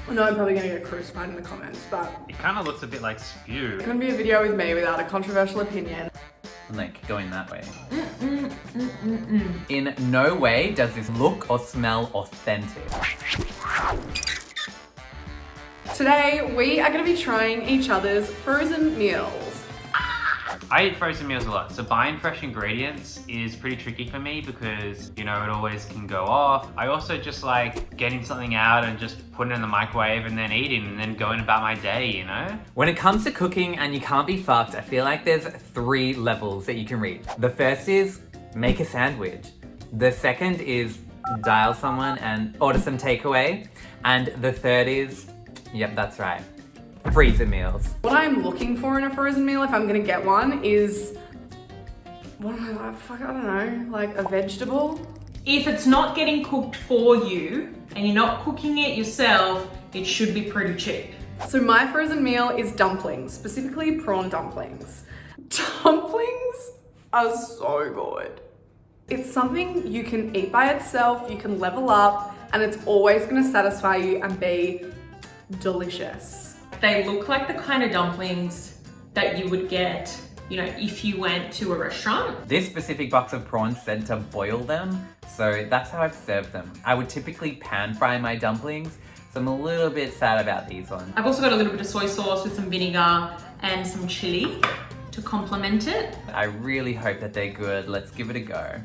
I know I'm probably gonna get crucified in the comments, but It kind of looks a bit like spew. it couldn't be a video with me without a controversial opinion. Like going that way. In no way does this look or smell authentic. Today, we are gonna be trying each other's frozen meals. I eat frozen meals a lot, so buying fresh ingredients is pretty tricky for me because, you know, it always can go off. I also just like getting something out and just putting it in the microwave and then eating and then going about my day, you know? When it comes to cooking and you can't be fucked, I feel like there's 3 levels that you can reach. The first is make a sandwich. The second is dial someone and order some takeaway. And the third is, yep, that's right, freezer meals. What I'm looking for in a frozen meal, if I'm gonna get one, is, what am I like, fuck, I don't know, like a vegetable? If it's not getting cooked for you and you're not cooking it yourself, it should be pretty cheap. So my frozen meal is dumplings, specifically prawn dumplings. Dumplings are so good. It's something you can eat by itself, you can level up, and it's always gonna satisfy you and be delicious. They look like the kind of dumplings that you would get, you know, if you went to a restaurant. This specific box of prawns said to boil them, so that's how I've served them. I would typically pan fry my dumplings, so I'm a little bit sad about these ones. I've also got a little bit of soy sauce with some vinegar and some chili to complement it. I really hope that they're good. Let's give it a go.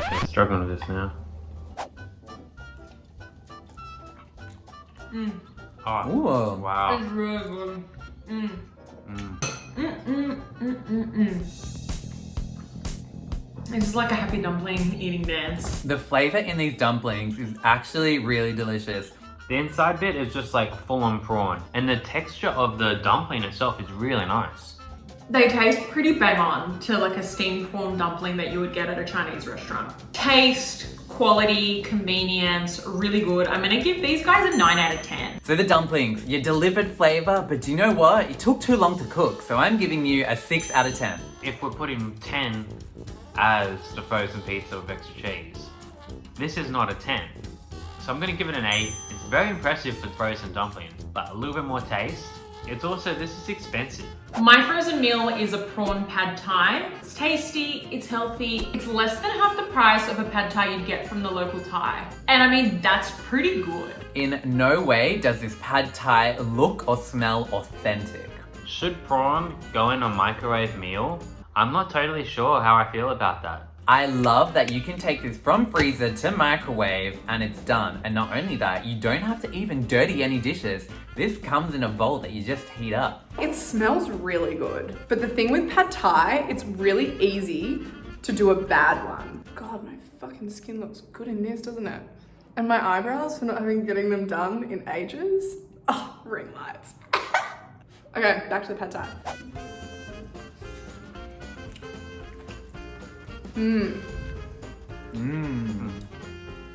I'm struggling with this now. Oh, Ooh. wow. It's really good. It's like a happy dumpling eating dance. The flavor in these dumplings is actually really delicious. The inside bit is just like full on prawn, and the texture of the dumpling itself is really nice. They taste pretty bang on to like a steamed prawn dumpling that you would get at a Chinese restaurant. Taste, quality, convenience, really good. I'm gonna give these guys a 9 out of 10. So the dumplings, you delivered flavor, but do you know what? It took too long to cook, so I'm giving you a 6 out of 10. If we're putting 10 as the frozen pizza with extra cheese, this is not a 10. So I'm gonna give it an 8. It's very impressive for frozen dumplings, but a little bit more taste. It's also, this is expensive. My frozen meal is a prawn pad thai. It's tasty, it's healthy, it's less than half the price of a pad thai you'd get from the local Thai. And I mean, that's pretty good. In no way does this pad thai look or smell authentic. Should prawn go in a microwave meal? I'm not totally sure how I feel about that. I love that you can take this from freezer to microwave and it's done. And not only that, you don't have to even dirty any dishes. This comes in a bowl that you just heat up. It smells really good. But the thing with pad thai, it's really easy to do a bad one. God, my fucking skin looks good in this, doesn't it? And my eyebrows for not getting them done in ages. Oh, ring lights. Okay, back to the pad thai.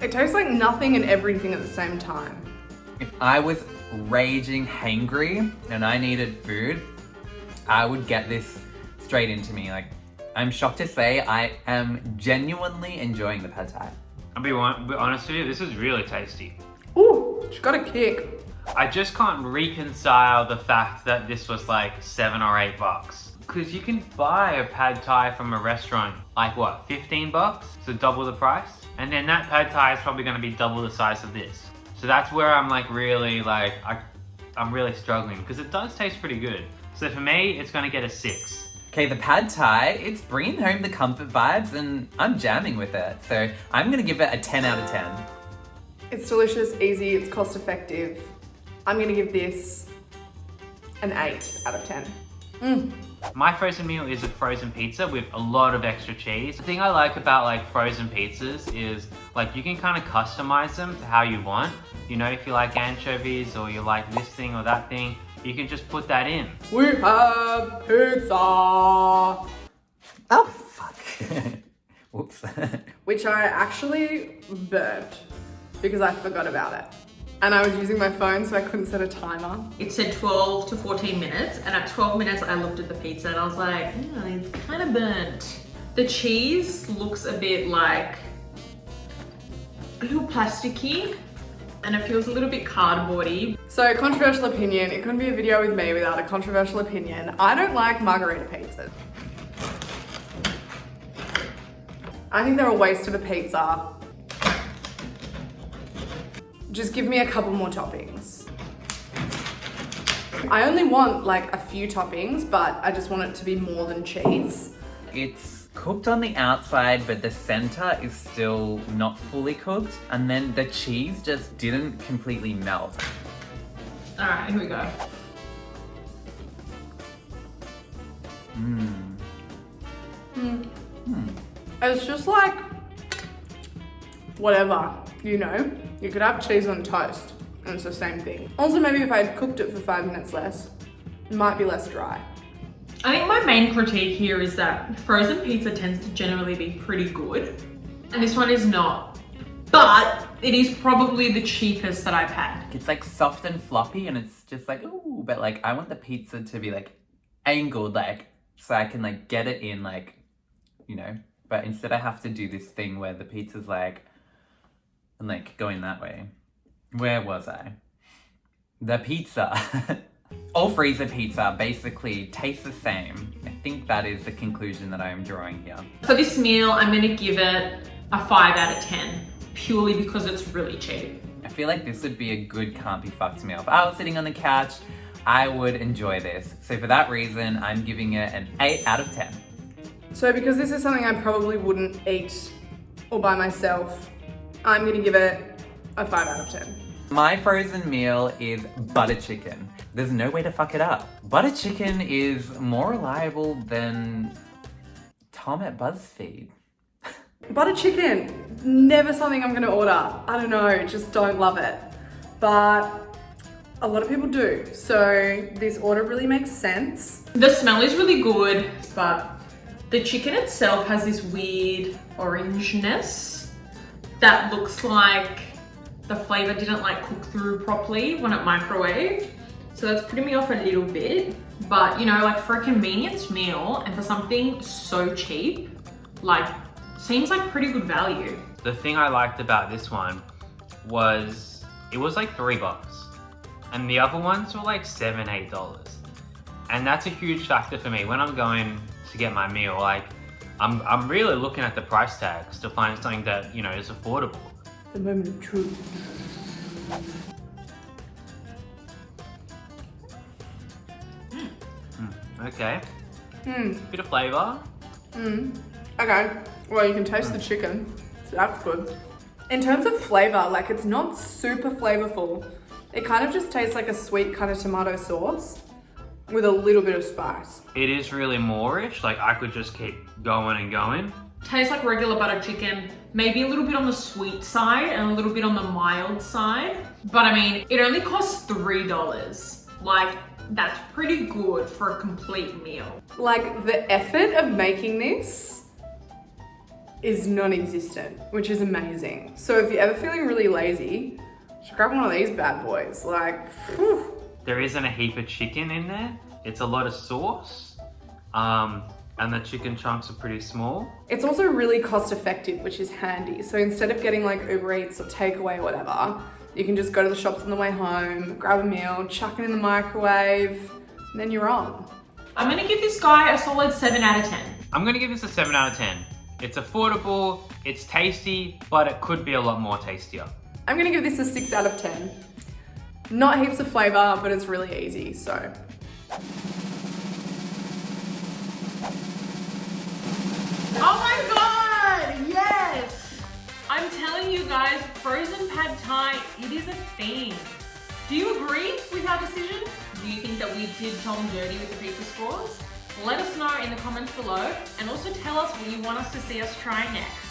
It tastes like nothing and everything at the same time. If I was raging hangry and I needed food, I would get this straight into me. Like, I'm shocked to say I am genuinely enjoying the pad thai. I'll be honest with you, this is really tasty. Ooh, she's got a kick. I just can't reconcile the fact that this was like $7 or $8. Because you can buy a pad thai from a restaurant, like what, $15? So double the price? And then that pad thai is probably gonna be double the size of this. So that's where I'm like really like, I'm really struggling because it does taste pretty good. So for me, it's gonna get a 6. Okay, the pad thai, it's bringing home the comfort vibes and I'm jamming with it. So I'm gonna give it a 10 out of 10. It's delicious, easy, it's cost effective. I'm gonna give this an 8 out of 10. My frozen meal is a frozen pizza with a lot of extra cheese. The thing I like about like frozen pizzas is like you can kind of customize them to how you want. You know, if you like anchovies or you like this thing or that thing, you can just put that in. We have pizza! Oh, fuck. Whoops. Which I actually burnt because I forgot about it. and I was using my phone so I couldn't set a timer. It said 12 to 14 minutes, and at 12 minutes I looked at the pizza and I was like, it's kind of burnt. The cheese looks a bit like a little plasticky, and it feels a little bit cardboardy. So, controversial opinion. It couldn't be a video with me without a controversial opinion. I don't like margarita pizzas. I think they're a waste of a pizza. Just give me a couple more toppings. I only want like a few toppings, but I just want it to be more than cheese. It's cooked on the outside, but the center is still not fully cooked. And then the cheese just didn't completely melt. All right, here we go. It's just like, whatever, you know? You could have cheese on toast, and it's the same thing. Also, maybe if I had cooked it for 5 minutes less, it might be less dry. I think my main critique here is that frozen pizza tends to generally be pretty good, and this one is not. But it is probably the cheapest that I've had. It's like soft and floppy, and it's just like, ooh, but like I want the pizza to be like angled, like, so I can like get it in, like, you know, but instead I have to do this thing where the pizza's like, and like going that way. Where was I? The pizza. All freezer pizza basically tastes the same. I think that is the conclusion that I am drawing here. For this meal, I'm gonna give it a 5 out of 10, purely because it's really cheap. I feel like this would be a good can't be fucked meal. If I was sitting on the couch, I would enjoy this. So for that reason, I'm giving it an 8 out of 10. So because this is something I probably wouldn't eat all by myself, I'm gonna give it a 5 out of 10. My frozen meal is butter chicken. There's no way to fuck it up. Butter chicken is more reliable than Tom at BuzzFeed. Butter chicken, never something I'm gonna order. I don't know, just don't love it. But a lot of people do. So this order really makes sense. The smell is really good, but the chicken itself has this weird orangeness that looks like the flavor didn't like cook through properly when it microwaved. So that's putting me off a little bit. But you know, like for a convenience meal and for something so cheap, like seems like pretty good value. The thing I liked about this one was it was like $3, and the other ones were like $7, $8. And that's a huge factor for me when I'm going to get my meal. Like I'm really looking at the price tags to find something that, you know, is affordable. The moment of truth. Okay. Bit of flavor. Okay, well you can taste the chicken, so that's good. In terms of flavor, like it's not super flavorful. It kind of just tastes like a sweet kind of tomato sauce with a little bit of spice. It is really Moorish. Like I could just keep going and going. Tastes like regular butter chicken, maybe a little bit on the sweet side and a little bit on the mild side. But I mean, it only costs $3. Like, that's pretty good for a complete meal. Like the effort of making this is non-existent, which is amazing. So if you're ever feeling really lazy, just grab one of these bad boys. Like, whew. There isn't a heap of chicken in there. It's a lot of sauce. And the chicken chunks are pretty small. It's also really cost effective, which is handy. So instead of getting like Uber Eats or takeaway or whatever, you can just go to the shops on the way home, grab a meal, chuck it in the microwave, and then you're on. I'm gonna give this guy a solid 7 out of 10. I'm gonna give this a 7 out of 10. It's affordable, it's tasty, but it could be a lot more tastier. I'm gonna give this a 6 out of 10. Not heaps of flavor, but it's really easy, so. Oh my god, yes! I'm telling you guys, frozen pad thai, it is a thing. Do you agree with our decision? Do you think that we did Tom dirty with the pizza scores? Let us know in the comments below, and also tell us what you want us to see us try next.